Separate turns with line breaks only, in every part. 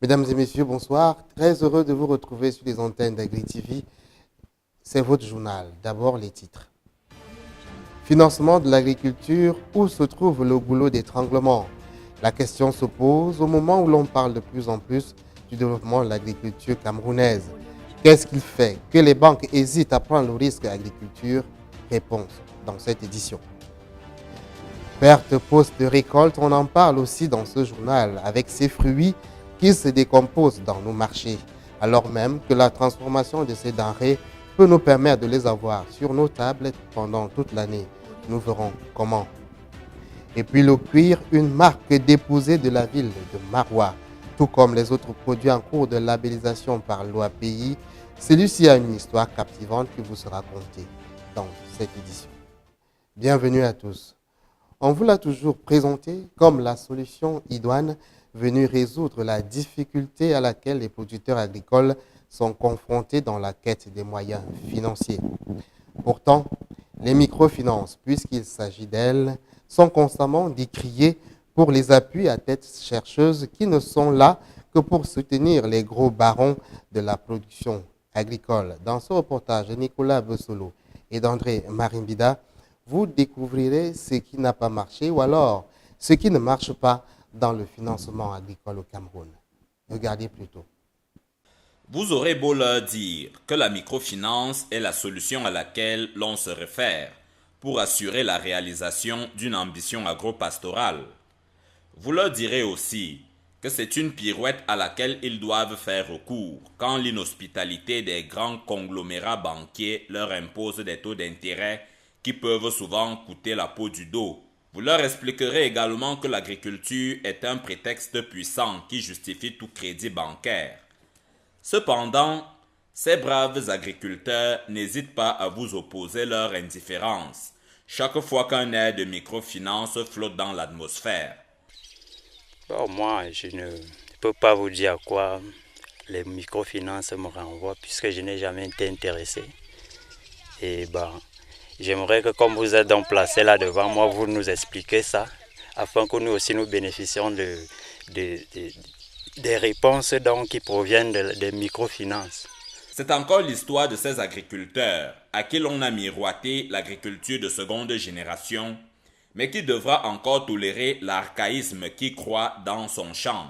Mesdames et messieurs, bonsoir. Très heureux de vous retrouver sur les antennes d'Agri TV. C'est votre journal. D'abord, les titres. Financement de l'agriculture, où se trouve le goulot d'étranglement? La question se pose au moment où l'on parle de plus en plus du développement de l'agriculture camerounaise. Qu'est-ce qui fait que les banques hésitent à prendre le risque agriculture? Réponse dans cette édition. Perte post-récolte, on en parle aussi dans ce journal, avec ces fruits qui se décomposent dans nos marchés, alors même que la transformation de ces denrées peut nous permettre de les avoir sur nos tables pendant toute l'année. Nous verrons comment. Et puis le cuir, une marque déposée de la ville de Maroua. Tout comme les autres produits en cours de labellisation par l'OAPI, celui-ci a une histoire captivante qui vous sera contée dans cette édition. Bienvenue à tous. On vous l'a toujours présenté comme la solution idoine venue résoudre la difficulté à laquelle les producteurs agricoles sont confrontés dans la quête des moyens financiers. Pourtant, les microfinances, puisqu'il s'agit d'elles, sont constamment décriées pour les appuis à tête chercheuse qui ne sont là que pour soutenir les gros barons de la production agricole. Dans ce reportage de Nicolas Bessolo et d'André Marimbida, vous découvrirez ce qui n'a pas marché ou alors ce qui ne marche pas dans le financement agricole au Cameroun. Regardez plutôt.
Vous aurez beau leur dire que la microfinance est la solution à laquelle l'on se réfère pour assurer la réalisation d'une ambition agro-pastorale. Vous leur direz aussi que c'est une pirouette à laquelle ils doivent faire recours quand l'inhospitalité des grands conglomérats banquiers leur impose des taux d'intérêt qui peuvent souvent coûter la peau du dos. Vous leur expliquerez également que l'agriculture est un prétexte puissant qui justifie tout crédit bancaire. Cependant, ces braves agriculteurs n'hésitent pas à vous opposer leur indifférence chaque fois qu'un air de microfinance flotte dans l'atmosphère.
Bon, moi, je ne peux pas vous dire à quoi les microfinances me renvoient puisque je n'ai jamais été intéressé. Et j'aimerais que comme vous êtes donc placé là devant moi, vous nous expliquez ça afin que nous aussi nous bénéficions des réponses donc, qui proviennent des microfinances.
C'est encore l'histoire de ces agriculteurs à qui l'on a miroité l'agriculture de seconde génération, mais qui devra encore tolérer l'archaïsme qui croît dans son champ.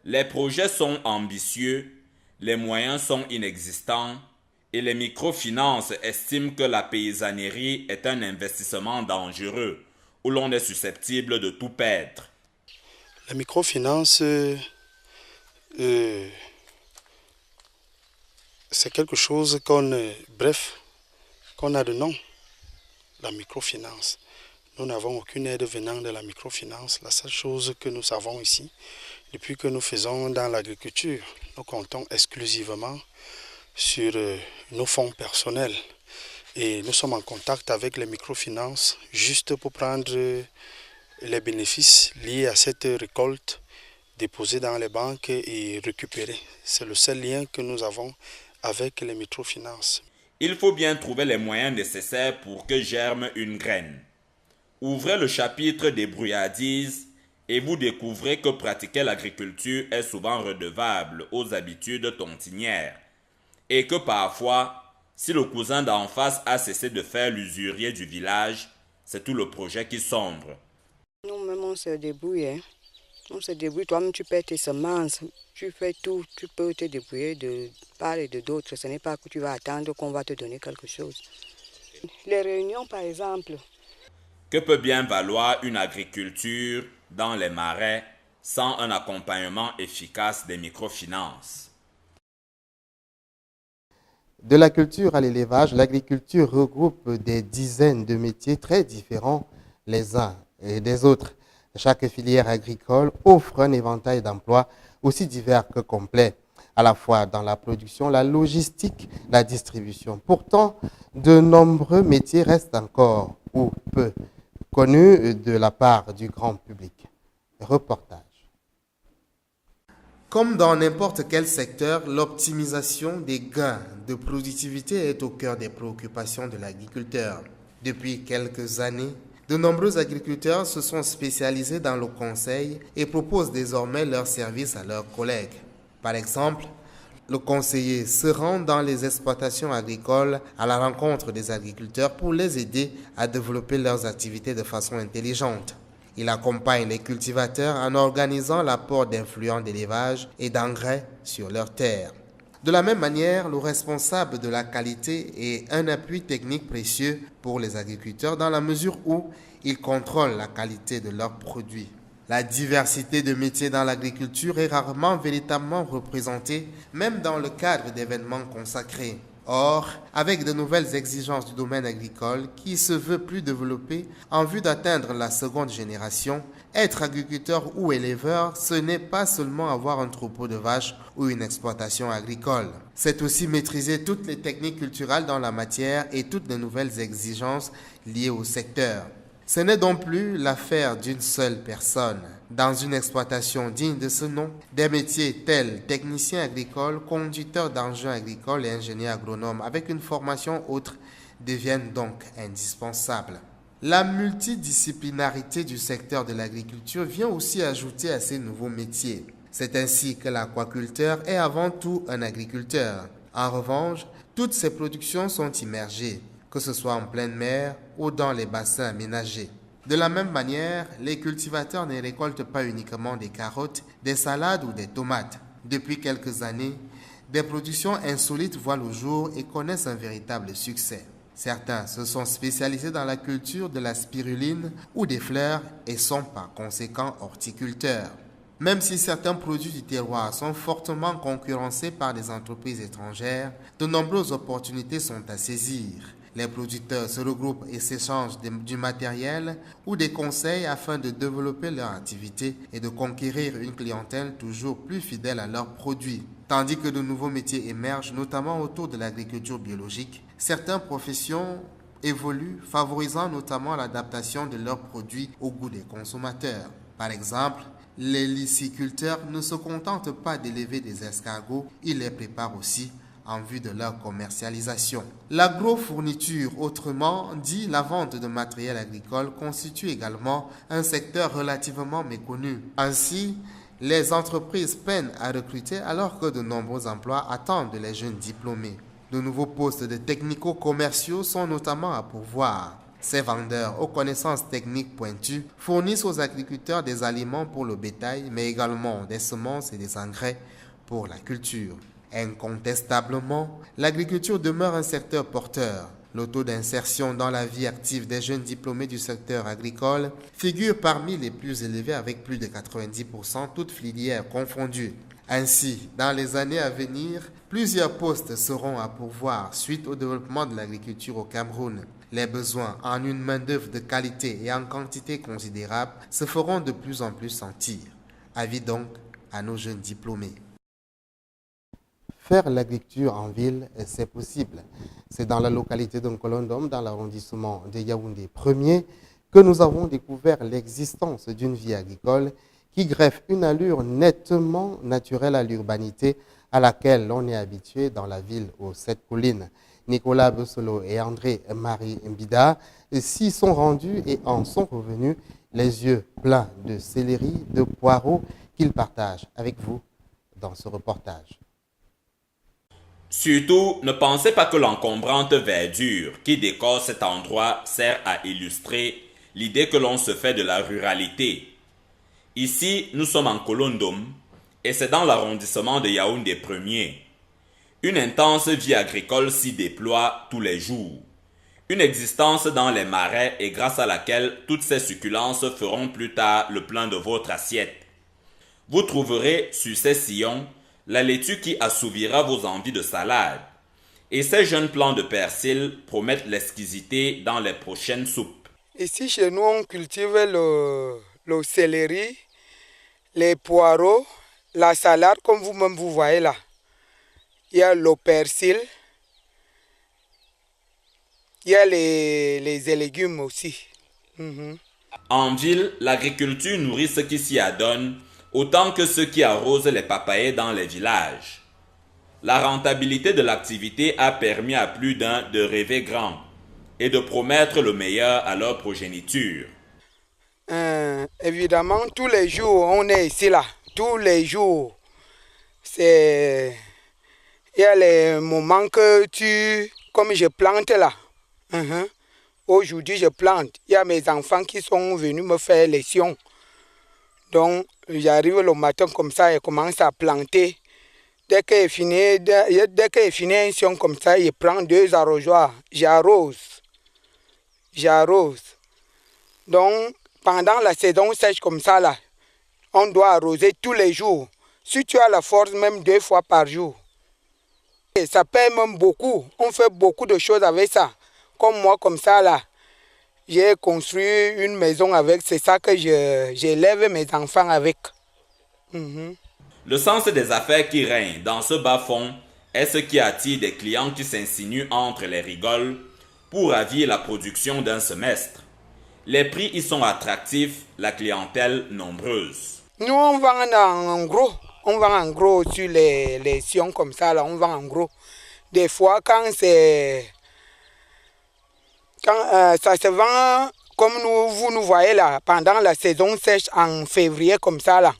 Les projets sont ambitieux, les moyens sont inexistants, et les microfinances estiment que la paysannerie est un investissement dangereux, où l'on est susceptible de tout perdre.
La microfinance, c'est quelque chose qu'on a de nom, la microfinance. Nous n'avons aucune aide venant de la microfinance. La seule chose que nous savons ici, depuis que nous faisons dans l'agriculture, nous comptons exclusivement sur nos fonds personnels. Et nous sommes en contact avec les microfinances juste pour prendre les bénéfices liés à cette récolte déposée dans les banques et récupérer. C'est le seul lien que nous avons avec les microfinances.
Il faut bien trouver les moyens nécessaires pour que germe une graine. Ouvrez le chapitre des brouillardises et vous découvrez que pratiquer l'agriculture est souvent redevable aux habitudes tontinières et que parfois, si le cousin d'en face a cessé de faire l'usurier du village, c'est tout le projet qui sombre.
Nous-mêmes, on se débrouille. Hein. On se débrouille. Toi-même, tu perds tes semences. Tu fais tout. Tu peux te débrouiller de part et de d'autres. Ce n'est pas que tu vas attendre qu'on va te donner quelque chose. Les réunions, par exemple.
Que peut bien valoir une agriculture dans les marais sans un accompagnement efficace des microfinances?
De la culture à l'élevage, l'agriculture regroupe des dizaines de métiers très différents les uns et des autres. Chaque filière agricole offre un éventail d'emplois aussi divers que complet, à la fois dans la production, la logistique, la distribution. Pourtant, de nombreux métiers restent encore ou peu connus de la part du grand public. Reportage. Comme dans n'importe quel secteur, l'optimisation des gains de productivité est au cœur des préoccupations de l'agriculteur. Depuis quelques années, de nombreux agriculteurs se sont spécialisés dans le conseil et proposent désormais leurs services à leurs collègues. Par exemple, le conseiller se rend dans les exploitations agricoles à la rencontre des agriculteurs pour les aider à développer leurs activités de façon intelligente. Il accompagne les cultivateurs en organisant l'apport d'influents d'élevage et d'engrais sur leurs terres. De la même manière, le responsable de la qualité est un appui technique précieux pour les agriculteurs dans la mesure où il contrôle la qualité de leurs produits. La diversité de métiers dans l'agriculture est rarement véritablement représentée, même dans le cadre d'événements consacrés. Or, avec de nouvelles exigences du domaine agricole qui se veut plus développé en vue d'atteindre la seconde génération, être agriculteur ou éleveur, ce n'est pas seulement avoir un troupeau de vaches ou une exploitation agricole. C'est aussi maîtriser toutes les techniques culturelles dans la matière et toutes les nouvelles exigences liées au secteur. Ce n'est donc plus l'affaire d'une seule personne. Dans une exploitation digne de ce nom, des métiers tels technicien agricole, conducteur d'engins agricoles et ingénieur agronome avec une formation autre deviennent donc indispensables. La multidisciplinarité du secteur de l'agriculture vient aussi ajouter à ces nouveaux métiers. C'est ainsi que l'aquaculteur est avant tout un agriculteur. En revanche, toutes ces productions sont immergées, que ce soit en pleine mer ou dans les bassins aménagés. De la même manière, les cultivateurs ne récoltent pas uniquement des carottes, des salades ou des tomates. Depuis quelques années, des productions insolites voient le jour et connaissent un véritable succès. Certains se sont spécialisés dans la culture de la spiruline ou des fleurs et sont par conséquent horticulteurs. Même si certains produits du terroir sont fortement concurrencés par des entreprises étrangères, de nombreuses opportunités sont à saisir. Les producteurs se regroupent et s'échangent du matériel ou des conseils afin de développer leur activité et de conquérir une clientèle toujours plus fidèle à leurs produits. Tandis que de nouveaux métiers émergent, notamment autour de l'agriculture biologique, certaines professions évoluent, favorisant notamment l'adaptation de leurs produits au goût des consommateurs. Par exemple, les lyciculteurs ne se contentent pas d'élever des escargots, ils les préparent aussi en vue de leur commercialisation. L'agrofourniture, autrement dit la vente de matériel agricole, constitue également un secteur relativement méconnu. Ainsi, les entreprises peinent à recruter alors que de nombreux emplois attendent les jeunes diplômés. De nouveaux postes de technico-commerciaux sont notamment à pourvoir. Ces vendeurs aux connaissances techniques pointues fournissent aux agriculteurs des aliments pour le bétail, mais également des semences et des engrais pour la culture. Incontestablement, l'agriculture demeure un secteur porteur. Le taux d'insertion dans la vie active des jeunes diplômés du secteur agricole figure parmi les plus élevés avec plus de 90%, toutes filières confondues. Ainsi, dans les années à venir, plusieurs postes seront à pourvoir suite au développement de l'agriculture au Cameroun. Les besoins en une main-d'œuvre de qualité et en quantité considérable se feront de plus en plus sentir. Avis donc à nos jeunes diplômés.
Faire l'agriculture en ville, c'est possible. C'est dans la localité d'Nkolondom, dans l'arrondissement de Yaoundé 1er, que nous avons découvert l'existence d'une vie agricole qui greffe une allure nettement naturelle à l'urbanité à laquelle l'on est habitué dans la ville aux 7 collines. Nicolas Bessolo et André-Marie Mbida s'y sont rendus et en sont revenus les yeux pleins de céleri, de poireaux qu'ils partagent avec vous dans ce reportage.
Surtout, ne pensez pas que l'encombrante verdure qui décore cet endroit sert à illustrer l'idée que l'on se fait de la ruralité. Ici, nous sommes en Kolondom et c'est dans l'arrondissement de Yaoundé 1er. Une intense vie agricole s'y déploie tous les jours. Une existence dans les marais et grâce à laquelle toutes ces succulences feront plus tard le plein de votre assiette. Vous trouverez sur ces sillons la laitue qui assouvira vos envies de salade. Et ces jeunes plants de persil promettent l'exquisité dans les prochaines soupes.
Ici, chez nous, on cultive le céleri, les poireaux, la salade, comme vous-même vous voyez là. Il y a le persil, il y a les légumes aussi.
En ville, l'agriculture nourrit ceux qui s'y adonnent autant que ceux qui arrosent les papayers dans les villages. La rentabilité de l'activité a permis à plus d'un de rêver grand et de promettre le meilleur à leur progéniture.
Évidemment, tous les jours, on est ici là. Tous les jours. il y a les moments que comme je plante là, aujourd'hui je plante, il y a mes enfants qui sont venus me faire les sions. Donc j'arrive le matin comme ça et commence à planter. Dès qu'il finit un sion comme ça, il prend 2 arrosoirs, j'arrose. Donc pendant la saison sèche comme ça là, on doit arroser tous les jours. Si tu as la force, même 2 fois par jour. Et ça paye même beaucoup. On fait beaucoup de choses avec ça. Comme moi, comme ça là, j'ai construit une maison avec. C'est ça que j'élève mes enfants avec.
Le sens des affaires qui règne dans ce bas-fond est ce qui attire des clients qui s'insinuent entre les rigoles pour ravir la production d'un semestre. Les prix y sont attractifs, la clientèle nombreuse.
Nous, on vend en gros. On vend en gros sur les sions comme ça, là, on vend en gros. Des fois, quand ça se vend, comme vous nous voyez là, pendant la saison sèche en février comme ça, là,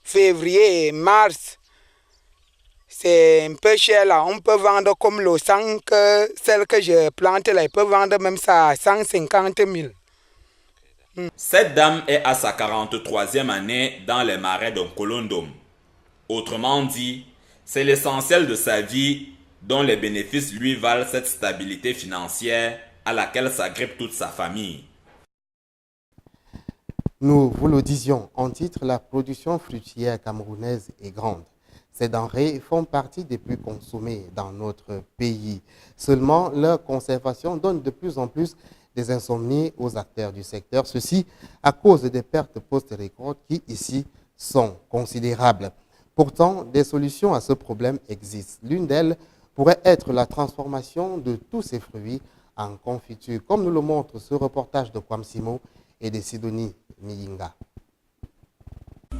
février et mars, c'est un peu cher là. On peut vendre comme le sang, celle que je plante là, il peut vendre même ça à 150 000.
Cette dame est à sa 43e année dans les marais de Nkolondom. Autrement dit, c'est l'essentiel de sa vie dont les bénéfices lui valent cette stabilité financière à laquelle s'agrippe toute sa famille.
Nous vous le disions en titre, la production fruitière camerounaise est grande. Ces denrées font partie des plus consommées dans notre pays. Seulement, leur conservation donne de plus en plus des insomnies aux acteurs du secteur. Ceci à cause des pertes post-récolte qui, ici, sont considérables. Pourtant, des solutions à ce problème existent. L'une d'elles pourrait être la transformation de tous ces fruits en confiture, comme nous le montre ce reportage de Kwamsimo et de Sidonie Miyinga.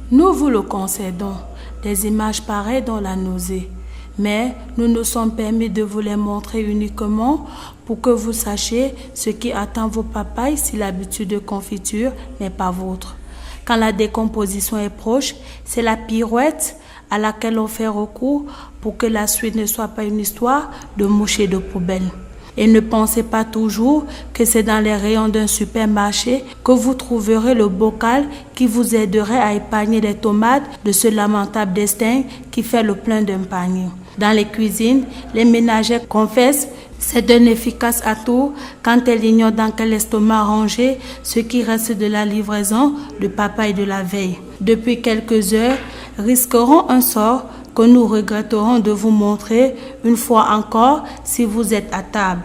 Nous vous le concédons, des images pareilles dans la nausée, mais nous nous sommes permis de vous les montrer uniquement pour que vous sachiez ce qui attend vos papayes si l'habitude de confiture n'est pas vôtre. Quand la décomposition est proche, c'est la pirouette à laquelle on fait recours pour que la suite ne soit pas une histoire de mouches et de poubelles. Et ne pensez pas toujours que c'est dans les rayons d'un supermarché que vous trouverez le bocal qui vous aiderait à épargner les tomates de ce lamentable destin qui fait le plein d'un panier. Dans les cuisines, les ménagères confessent c'est un efficace atout quand elles ignorent dans quel estomac ranger ce qui reste de la livraison de papaye de la veille. Depuis quelques heures, risqueront un sort que nous regretterons de vous montrer une fois encore si vous êtes à table.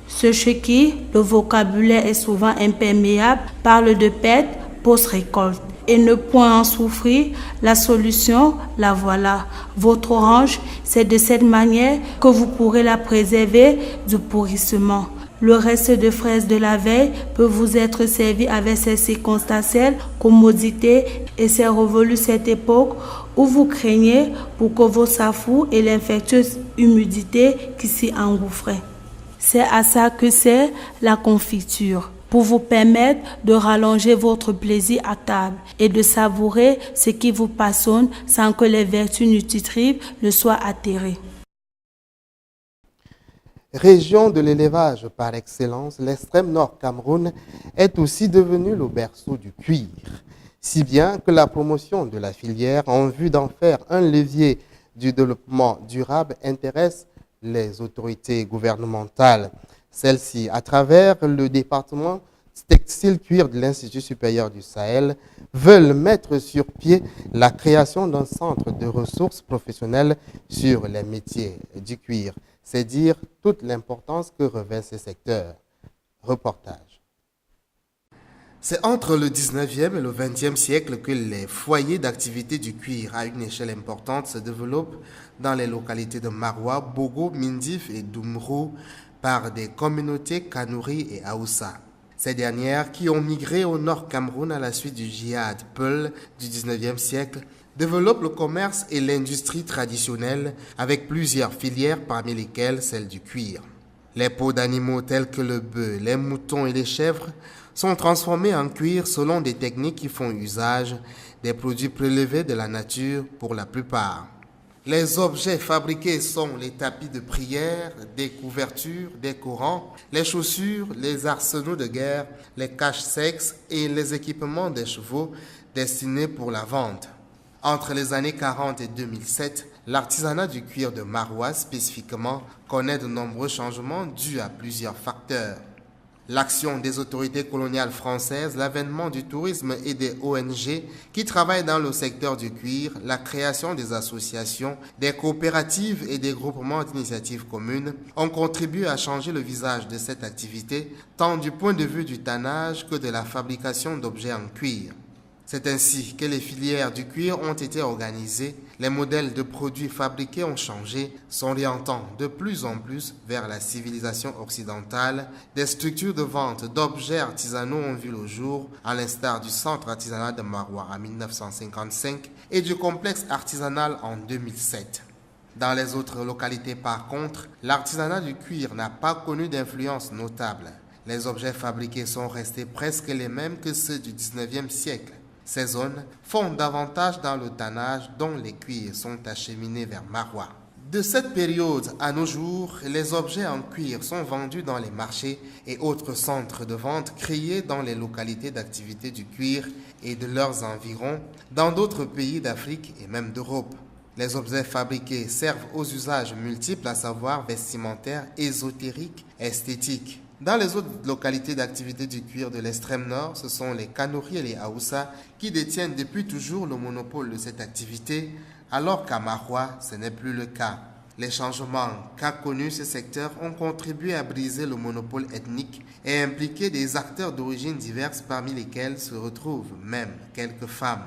Ce chez qui le vocabulaire est souvent imperméable parle de perte post-récolte. Et ne point en souffrir, la solution, la voilà. Votre orange, c'est de cette manière que vous pourrez la préserver du pourrissement. Le reste de fraises de la veille peut vous être servi avec ces circonstancielles commodités et c'est révolu cette époque où vous craignez pour que vos safous et l'infectieuse humidité qui s'y engouffraient. C'est à ça que c'est la confiture, pour vous permettre de rallonger votre plaisir à table et de savourer ce qui vous passionne sans que les vertus nutritives ne soient atterrées.
Région de l'élevage par excellence, l'extrême nord Cameroun est aussi devenu le berceau du cuir, si bien que la promotion de la filière en vue d'en faire un levier du développement durable intéresse les autorités gouvernementales. Celles-ci, à travers le département textile cuir de l'Institut supérieur du Sahel, veulent mettre sur pied la création d'un centre de ressources professionnelles sur les métiers du cuir. C'est dire toute l'importance que revêt ce secteur. Reportage. C'est entre le 19e et le 20e siècle que les foyers d'activité du cuir à une échelle importante se développent dans les localités de Maroua, Bogo, Mindif et Doumrou par des communautés Kanouri et Aoussa. Ces dernières, qui ont migré au nord Cameroun à la suite du djihad Peul du 19e siècle, développent le commerce et l'industrie traditionnelle avec plusieurs filières parmi lesquelles celle du cuir. Les peaux d'animaux tels que le bœuf, les moutons et les chèvres sont transformés en cuir selon des techniques qui font usage des produits prélevés de la nature pour la plupart. Les objets fabriqués sont les tapis de prière, des couvertures, des Corans, les chaussures, les arsenaux de guerre, les caches-sexes et les équipements des chevaux destinés pour la vente. Entre les années 40 et 2007, l'artisanat du cuir de Maroua spécifiquement connaît de nombreux changements dus à plusieurs facteurs. L'action des autorités coloniales françaises, l'avènement du tourisme et des ONG qui travaillent dans le secteur du cuir, la création des associations, des coopératives et des groupements d'initiatives communes ont contribué à changer le visage de cette activité, tant du point de vue du tannage que de la fabrication d'objets en cuir. C'est ainsi que les filières du cuir ont été organisées, les modèles de produits fabriqués ont changé, s'orientant de plus en plus vers la civilisation occidentale. Des structures de vente d'objets artisanaux ont vu le jour, à l'instar du centre artisanal de Maroua en 1955 et du complexe artisanal en 2007. Dans les autres localités, par contre, l'artisanat du cuir n'a pas connu d'influence notable. Les objets fabriqués sont restés presque les mêmes que ceux du 19e siècle. Ces zones font davantage dans le tannage dont les cuirs sont acheminés vers Maroua. De cette période à nos jours, les objets en cuir sont vendus dans les marchés et autres centres de vente créés dans les localités d'activité du cuir et de leurs environs, dans d'autres pays d'Afrique et même d'Europe. Les objets fabriqués servent aux usages multiples, à savoir vestimentaires, ésotériques, esthétiques. Dans les autres localités d'activité du cuir de l'extrême nord, ce sont les Kanuri et les Haoussa qui détiennent depuis toujours le monopole de cette activité, alors qu'à Maroua, ce n'est plus le cas. Les changements qu'a connus ce secteur ont contribué à briser le monopole ethnique et impliqué des acteurs d'origines diverses, parmi lesquels se retrouvent même quelques femmes.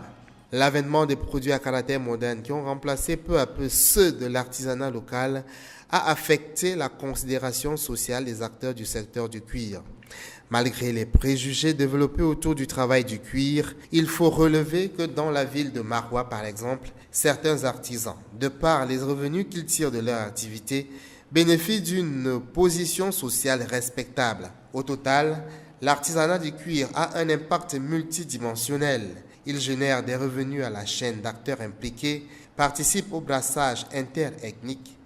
L'avènement des produits à caractère moderne qui ont remplacé peu à peu ceux de l'artisanat local a affecté la considération sociale des acteurs du secteur du cuir. Malgré les préjugés développés autour du travail du cuir, il faut relever que dans la ville de Maroua, par exemple, certains artisans, de par les revenus qu'ils tirent de leur activité, bénéficient d'une position sociale respectable. Au total, l'artisanat du cuir a un impact multidimensionnel. Il génère des revenus à la chaîne d'acteurs impliqués, participe au brassage interethnique,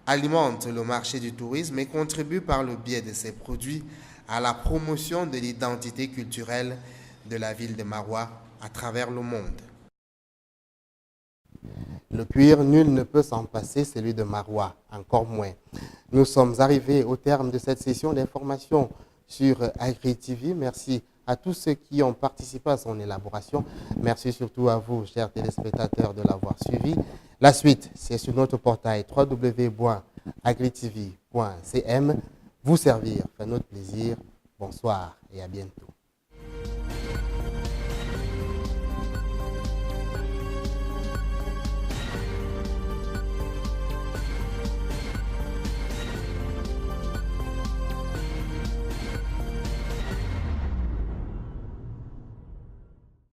alimente le marché du tourisme et contribue par le biais de ses produits à la promotion de l'identité culturelle de la ville de Maroua à travers le monde.
Le cuir, nul ne peut s'en passer, celui de Maroua, encore moins. Nous sommes arrivés au terme de cette session d'information sur Agri TV. Merci à tous ceux qui ont participé à son élaboration. Merci surtout à vous, chers téléspectateurs, de l'avoir suivi. La suite, c'est sur notre portail www.agritv.cm. Vous servir fait notre plaisir. Bonsoir et à bientôt.